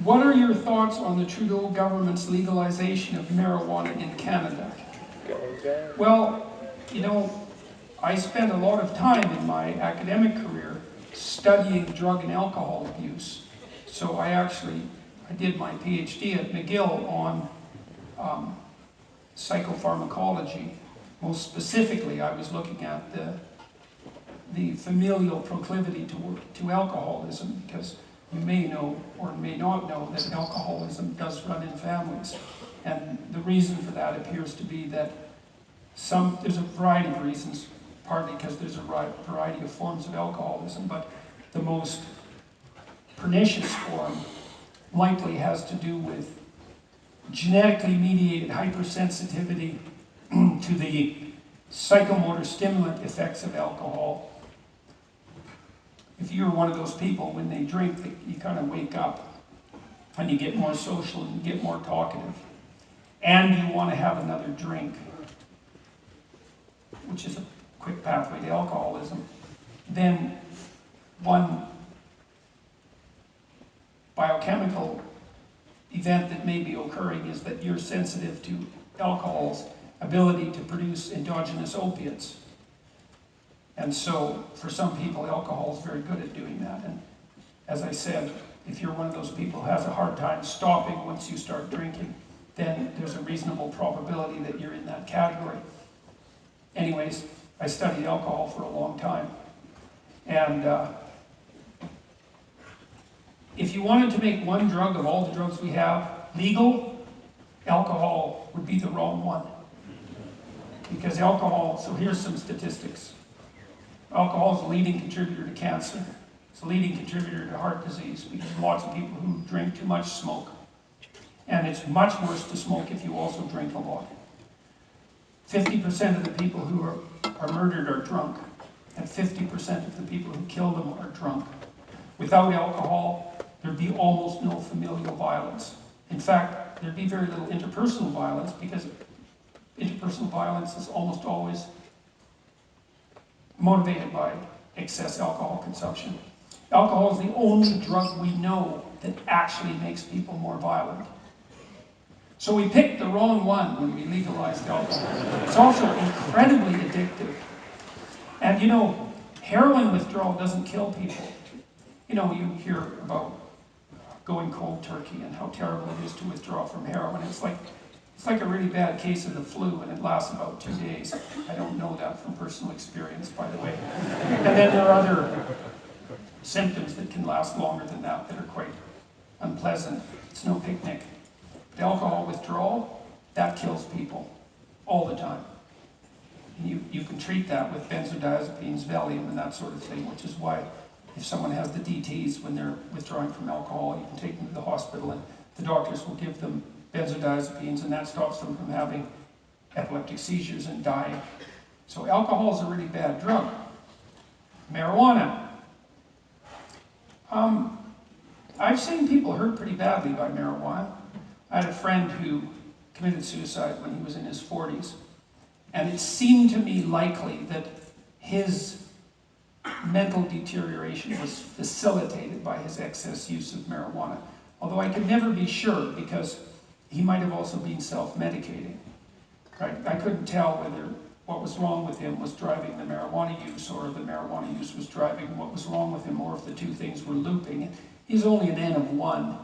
What are your thoughts on the Trudeau government's legalization of marijuana in Canada? Well, you know, I spent a lot of time in my academic career studying drug and alcohol abuse. So I did my PhD at McGill on psychopharmacology. Most specifically, I was looking at the familial proclivity to alcoholism, because you may know or may not know that alcoholism does run in families. And the reason for that appears to be that there's a variety of reasons, partly because there's a variety of forms of alcoholism, but the most pernicious form likely has to do with genetically mediated hypersensitivity to the psychomotor stimulant effects of alcohol. If you're one of those people, when they drink, you kind of wake up and you get more social and you get more talkative, and you want to have another drink, which is a quick pathway to alcoholism, then one biochemical event that may be occurring is that you're sensitive to alcohol's ability to produce endogenous opiates. And so, for some people, alcohol is very good at doing that. And as I said, if you're one of those people who has a hard time stopping once you start drinking, then there's a reasonable probability that you're in that category. Anyways, I studied alcohol for a long time. And if you wanted to make one drug of all the drugs we have legal, alcohol would be the wrong one. Because alcohol, so here's some statistics. Alcohol is a leading contributor to cancer. It's a leading contributor to heart disease, because lots of people who drink too much smoke. And it's much worse to smoke if you also drink a lot. 50% of the people who are murdered are drunk, and 50% of the people who kill them are drunk. Without alcohol, there'd be almost no familial violence. In fact, there'd be very little interpersonal violence, because interpersonal violence is almost always motivated by excess alcohol consumption. Alcohol is the only drug we know that actually makes people more violent. So we picked the wrong one when we legalized alcohol. It's also incredibly addictive. And you know, heroin withdrawal doesn't kill people. You know, you hear about going cold turkey and how terrible it is to withdraw from heroin. It's like a really bad case of the flu, and it lasts about 2 days. I don't know that from personal experience, by the way. And then there are other symptoms that can last longer than that are quite unpleasant. It's no picnic. But alcohol withdrawal, that kills people all the time. And you can treat that with benzodiazepines, Valium, and that sort of thing, which is why if someone has the DTs when they're withdrawing from alcohol, you can take them to the hospital and the doctors will give them benzodiazepines, and that stops them from having epileptic seizures and dying. So alcohol is a really bad drug. Marijuana. I've seen people hurt pretty badly by marijuana. I had a friend who committed suicide when he was in his 40s, and it seemed to me likely that his mental deterioration was facilitated by his excess use of marijuana. Although I could never be sure, because he might have also been self-medicating. Right? I couldn't tell whether what was wrong with him was driving the marijuana use, or the marijuana use was driving what was wrong with him, or if the two things were looping. He's only an N of 1.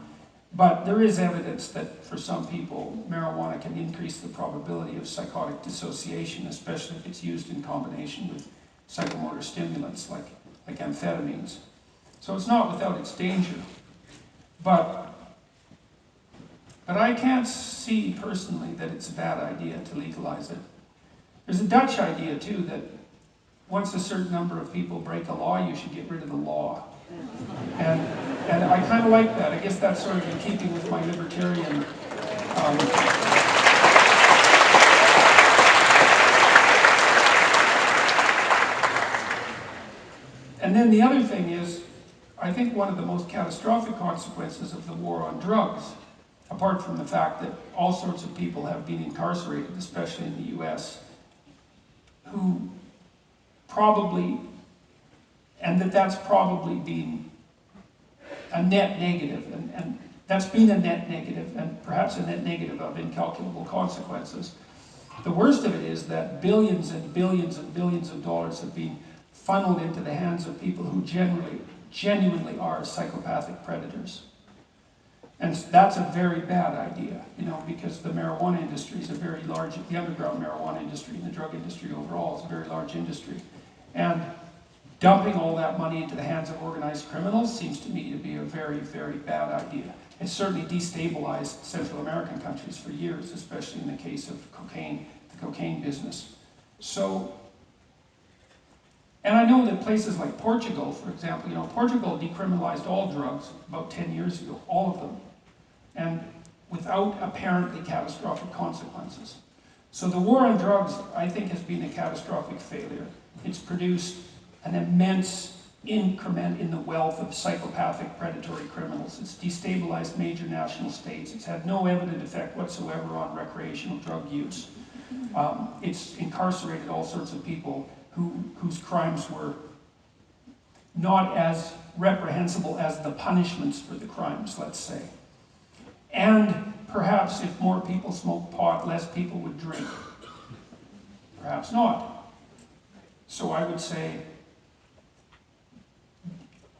But there is evidence that for some people, marijuana can increase the probability of psychotic dissociation, especially if it's used in combination with psychomotor stimulants like amphetamines. So it's not without its danger. But I can't see personally that it's a bad idea to legalize it. There's a Dutch idea too, that once a certain number of people break a law, you should get rid of the law. And I kind of like that. I guess that's sort of in keeping with my libertarian And then the other thing is, I think one of the most catastrophic consequences of the war on drugs, apart from the fact that all sorts of people have been incarcerated, especially in the US, who probably, and that's probably been a net negative, and that's been a net negative, and perhaps a net negative of incalculable consequences. The worst of it is that billions and billions and billions of dollars have been funneled into the hands of people who genuinely are psychopathic predators. And that's a very bad idea, you know, because the marijuana industry is a very large, the underground marijuana industry and the drug industry overall is a very large industry. And dumping all that money into the hands of organized criminals seems to me to be a very, very bad idea. It's certainly destabilized Central American countries for years, especially in the case of cocaine, the cocaine business. So, and I know that places like Portugal, for example, you know, Portugal decriminalized all drugs about 10 years ago, all of them, and without apparently catastrophic consequences. So the war on drugs, I think, has been a catastrophic failure. It's produced an immense increment in the wealth of psychopathic predatory criminals. It's destabilized major national states. It's had no evident effect whatsoever on recreational drug use. It's incarcerated all sorts of people whose crimes were not as reprehensible as the punishments for the crimes, let's say. And perhaps if more people smoked pot, less people would drink. Perhaps not. So I would say,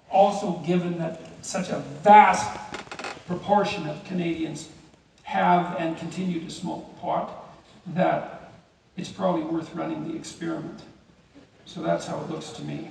also given that such a vast proportion of Canadians have and continue to smoke pot, that it's probably worth running the experiment. So that's how it looks to me.